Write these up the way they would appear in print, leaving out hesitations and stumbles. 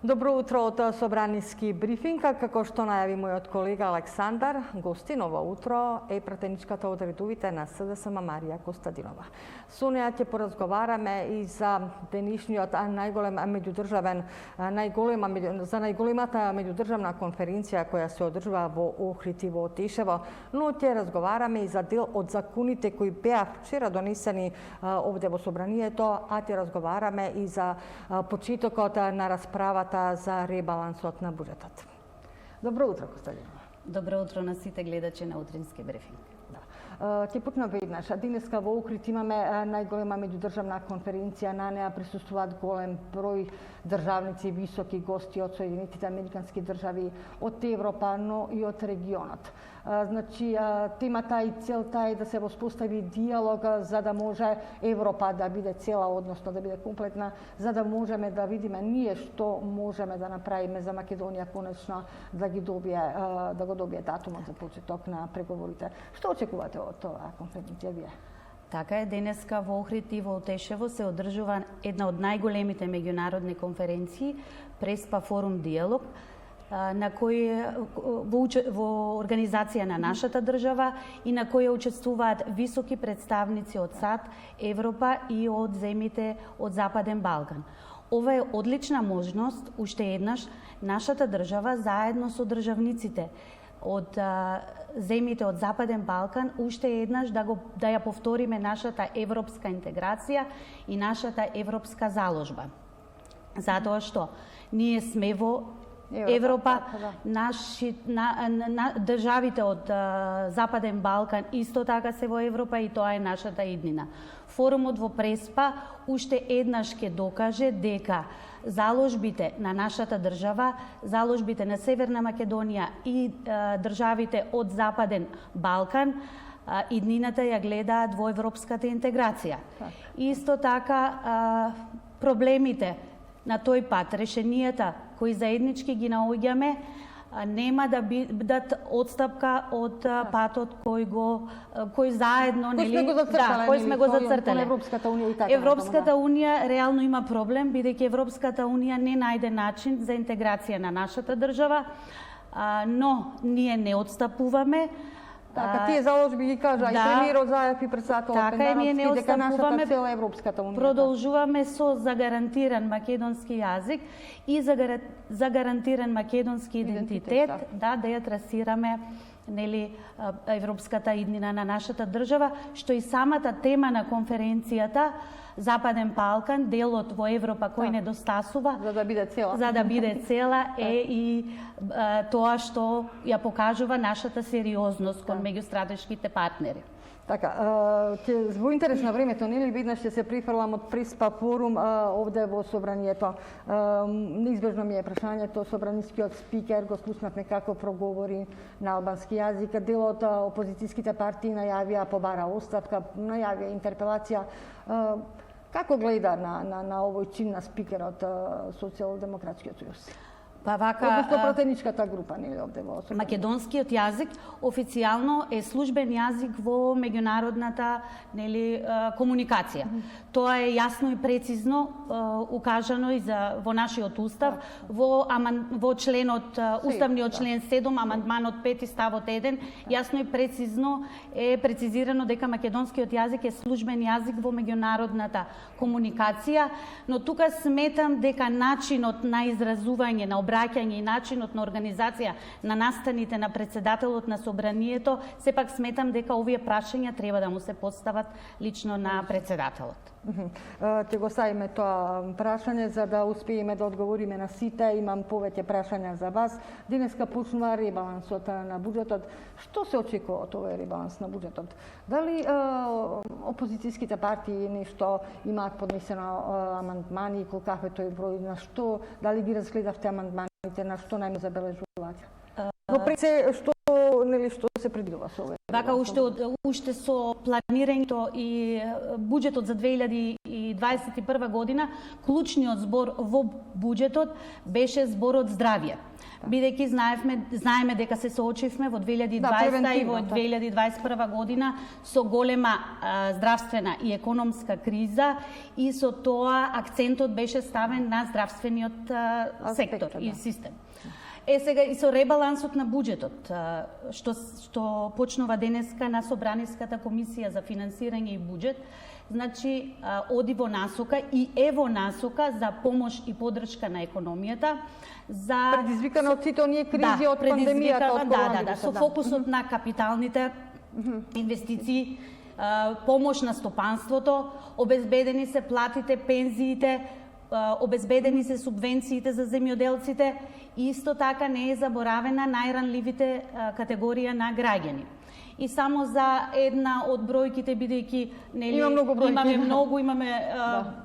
Dobro utro od Sobranijski брифинг. Како што најави мојот колега Александар, гости ново утро е пратеничката од редовите на СДСМ Марија Костадинова. Со неја ќе поразговараме и за денешниот најголем меѓудржавен за најголемата меѓудржавна конференција која се одржува во Охрид и во Тешево, но ќе разговараме и за дел од законите кои беа вчера донесени овде во Собранието, а ќе разговараме и за почетокот на расправата за ребалансот на буџетот. Добро утро, Костадинова. Добро утро на сите гледачи на утрински брифинг. Ќе почнам веднаш. Денеска во Охрид имаме најголема меѓудржавна конференција. На неа присуствуваат голем број државници, високи гости од Соединетите американски држави, од Европа, но и од регионот. Значи, темата и целта е да се воспостави диалог за да може Европа да биде цела, односно да биде комплетна, за да можеме да видиме ние што можеме да направиме за Македонија конечно да го добие датумот за почеток на преговорите. Што очекувате од тоа конференција вие? Така е, денеска во Охрид и во Тешево се одржува една од најголемите меѓународни конференции, Преспа форум диалог, на кој во организација на нашата држава и на која учествуваат високи представници од САД, Европа и од земјите од Западен Балкан. Ова е одлична можност, уште еднаш, нашата држава заедно со државниците од земјите од Западен Балкан уште еднаш да ја повториме нашата европска интеграција и нашата европска заложба. Затоа што ние сме во Европа, државите од Западен Балкан исто така се во Европа и тоа е нашата иднина. Форумот во Преспа уште еднаш ќе докаже дека заложбите на нашата држава, заложбите на Северна Македонија и државите од Западен Балкан иднината ја гледаат во европската интеграција. Исто така проблемите на тој пат, решенијата кои заеднички ги наоѓаме, нема да бидат одстапка од патот кој заедно кој сме го зацртале. Европската унија реално има проблем бидејќи Европската унија не најде начин за интеграција на нашата држава, но ние не одстапуваме. Така, тие заложби ги кажа и премиерот Заев и председателот Пендаровски дека нашата цела Европската унија. Продолжуваме со загарантиран македонски јазик и за гарантиран македонски идентитет, да ја трасираме европската иднина на нашата држава, што и самата тема на конференцијата Западен Балкан, делот во Европа кој недостасува, за да биде цела е и тоа што ја покажува нашата сериозност кон меѓустратешките партнери. Така, во интерес на времето, нели веднаш ќе се прифрлам од Преспа форум овде во Собранието. Неизбежно ми е прашањето, собранискиот спикер го слушнавме како проговори на албански јазик. Дел од опозицијските партии најавија побара оставка, најавија интерпелација. Како гледа на овој чин на спикерот Социјалдемократскиот сојуз? Па вака, односно пратеничката група нели овде во Собранието. Македонскиот јазик официјално е службен јазик во меѓународната комуникација. Тоа е јасно и прецизно укажано и во нашиот устав, во членот уставниот член 7, амандманот 5 ставот 1, јасно и прецизно е прецизирано дека македонскиот јазик е службен јазик во меѓународната комуникација, но тука сметам дека начинот на изразување, на обраќање и начинот на организација на настаните на председателот на Собранието, сепак сметам дека овие прашања треба да му се постават лично на председателот. Ќе го ставиме тоа прашање за да успееме да одговориме на сите. Имам повеќе прашања за вас. Денеска почнува ребалансот на буџетот. Што се очекува од овој ребаланс на буџетот? Дали опозицијските партии нешто имаат поднесено амандмани, колкав е тој број, на што, дали ги разгледавте амандманите, на што најме забележувате? Но пред се што се предвидува со овој Вака уште со планирањето и буџетот за 2021 година, клучниот збор во буџетот беше зборот здравје. Бидејќи знаеме дека се соочивме во 2020 и во 2021 година со голема здравствена и економска криза и со тоа акцентот беше ставен на здравствениот сектор и систем. Сега и со ребалансот на буџетот, што почнува денеска на Собраниската комисија за финансирање и буџет, значи оди во насока и е во насока за помош и поддршка на економијата, за предизвикано од сите оние кризи од пандемијата, од коронавирусот. Со фокусот на капиталните инвестиции, помош на стопанството, обезбедени се платите, пензиите, обезбедени се субвенциите за земјоделците и исто така не е заборавена најранливите категорија на граѓани. И само за една од бројките, бидејќи имаме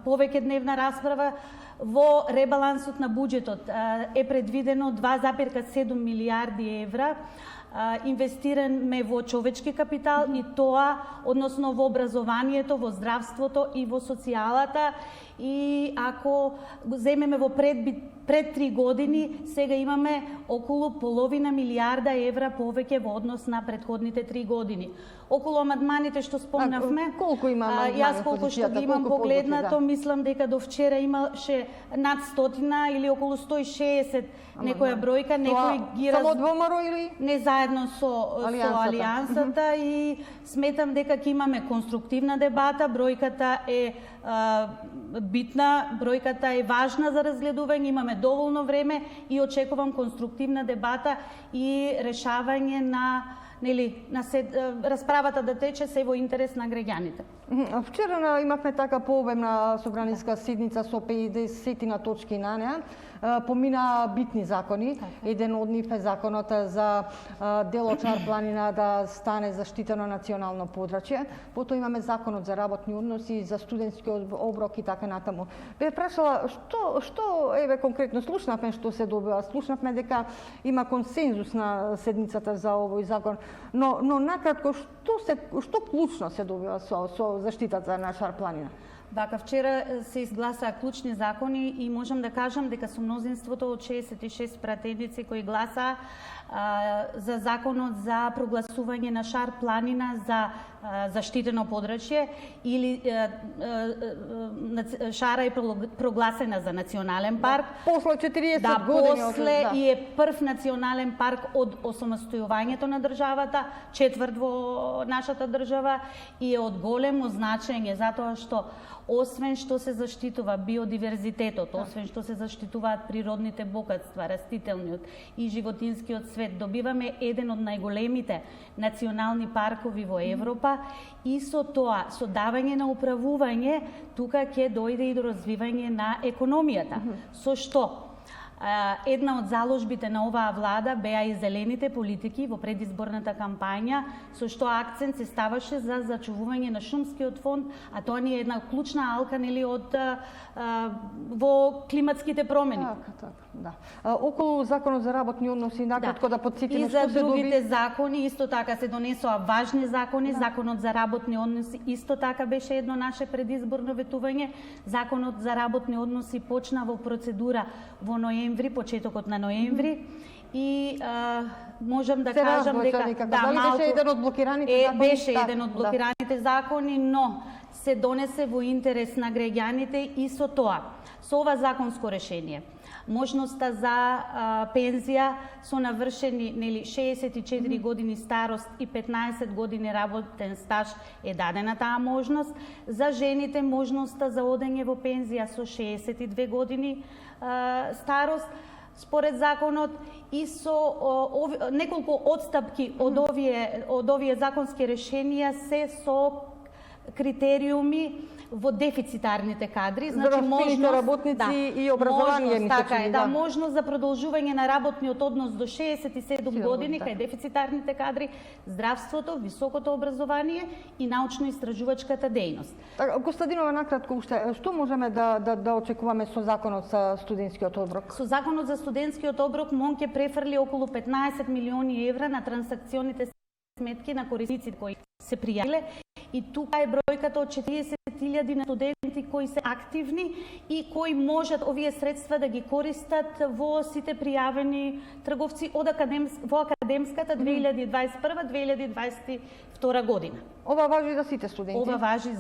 повеќе дневна расправа, во ребалансот на буџетот е предвидено 2,7 милиарди евра инвестираме во човечки капитал и тоа, односно во образованието, во здравството и во социјалата. И ако го земеме во пред 3 години, сега имаме околу половина милиарда евра повеќе во однос на претходните 3 години. Околу амандманите што спомнавме, колку има амандмани? Јас колку што ги имам погледнато, мислам дека до вчера имаше над 100 или околу 160 некоја бројка, некои ги само од ВМРО или не заедно со Алијансата и сметам дека ќе имаме конструктивна дебата, бројката е битна, бројката е важна за разгледување, имаме доволно време и очекувам конструктивна дебата и решавање на расправата да тече се во интерес на граѓаните. Вчера имавме така пообемна собраниска седница со 50 на точки на неа. Помина битни закони. Еден од нив е законот за делот Шар планина да стане заштитено национално подрачје. Потоа имаме законот за работни односи, за студентски оброк и така натаму. Бе прашала што еве конкретно слушнавме што се добива. Слушнавме дека има консензус на седницата за овој закон. Но накратко што клучно се добива со заштитата на Шар планина? Вака, вчера се изгласаа клучни закони и можам да кажам дека со мнозинството од 66 пратеници кои гласаа за законот за прогласување на Шар планина за заштитено подрачје или Шара е прогласена за национален парк. После 40 години. После и е прв национален парк од осамостојувањето на државата, четврт во нашата држава и е од големо значење затоа што освен што се заштитува биодиверзитетот, освен што се заштитуваат природните богатства, растителниот и животинскиот свет, добиваме еден од најголемите национални паркови во Европа и со тоа, со давање на управување, тука ќе дојде и до развивање на економијата. Со што? Една од заложбите на оваа влада беа и зелените политики во предизборната кампања, со што акцент се ставаше за зачувување на шумскиот фонд, а тоа ни е една клучна алка од во климатските промени. Така, да. Околу законот за работни односи, накратко да подсетиме што се доби. И за другите закони исто така се донесоа важни закони. Законот за работни односи исто така беше едно наше предизборно ветување. Законот за работни односи почна во процедура во ноември, почетокот на ноември. И можам да кажам дека беше еден од блокираните закони. Беше еден од блокираните закони, но се донесе во интерес на граѓаните и со тоа, со ова законско решение, можноста за пензија со навршени 64 години старост и 15 години работен стаж е дадена таа можност. За жените можноста за одење во пензија со 62 години старост според законот и со неколку отстапки од овие законски решенија се со критериуми во дефицитарните кадри, значи можност работници и образование, можност за продолжување на работниот однос до 67 години кај дефицитарните кадри, здравството, високото образование и научно-истражувачката дејност. Костадинова, накратко уште, што можеме да очекуваме со законот за студентскиот оброк? Со законот за студентскиот оброк МОН ќе префрли околу 15 милиони евра на трансакционите сметки на корисниците кои се пријавиле и тука е бројката од 40.000 на студенти кои се активни и кои можат овие средства да ги користат во сите пријавени трговци од во академската 2021-2022 година. Ова важи за сите студенти? Ова важи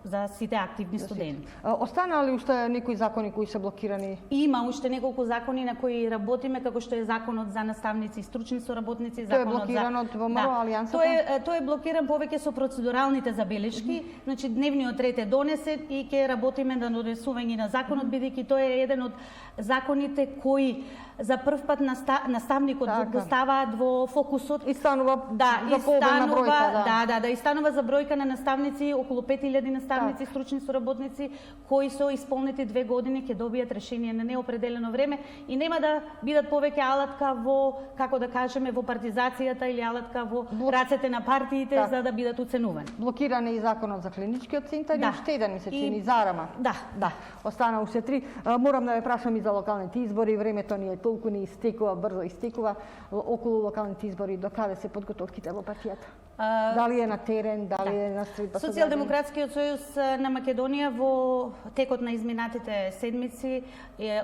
за сите активни студенти. Останаа ли уште некои закони кои се блокирани? Има уште неколку закони на кои работиме, како што е законот за наставници и стручни соработници, Тој е блокиран од ВМРО Алијансата? Тој е блокиран повеќе со процедуралните забелешки. Значи дневниот ред е донесен и ќе работиме на донесување на законот, бидејќи тој е еден од законите кои за прв пат наставникот го ставаат во фокусот. И станува за пообилна бројка, и станува за бројка на наставници, околу 5000 наставници, стручни соработници кои со исполнети 2 години ќе добијат решение на неопределено време и нема да бидат повеќе алатка во, како да кажеме, во партизацијата или алатка во рацете на партиите за да бидат оценувани. Блокиран е и законот за клиничкиот центар и уште еден ми се чини Зарама. Да. Остана уште 3. Морам да ве прашам и за локалните избори, времето ни е толку ни истекува, брзо истекува. Околу локалните избори до каде се подготовките во партијата? Дали е на терен, дали е на средба? Социјалдемократскиот сојуз на Македонија во текот на изминатите седмици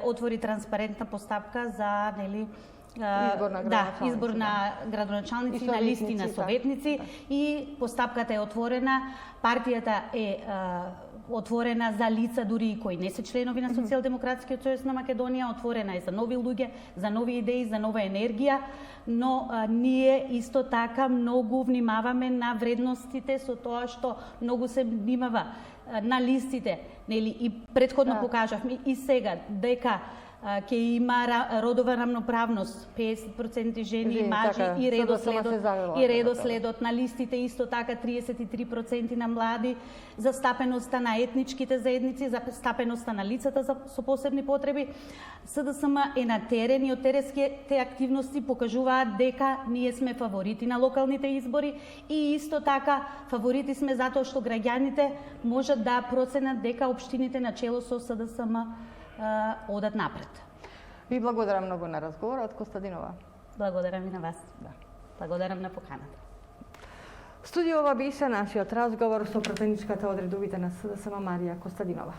отвори транспарентна постапка за избор на градоначалници, на листи на советници и постапката е отворена. Партијата е отворена за лица дури и кои не се членови на Социјалдемократскиот сојуз на Македонија, отворена е за нови луѓе, за нови идеи, за нова енергија, но ние исто така многу внимаваме на вредностите со тоа што многу се внимава на листите, нели, и претходно покажавме и сега дека ќе има родова рамноправност, 50% жени и мажи и редоследот на листите, исто така 33% на млади, застапеноста на етничките заедници, застапеноста на лицата со посебни потреби. СДСМ е на терен и од теренските активности покажуваат дека ние сме фаворити на локалните избори и исто така фаворити сме затоа што граѓаните можат да проценат дека општините на чело со СДСМ одат напред. Ви благодарам многу на разговорот, Костадинова. Благодарам и на вас. Благодарам на поканата. Студио ова беше нашиот разговор со пратеничката од редовите на СДСМ Марија Костадинова.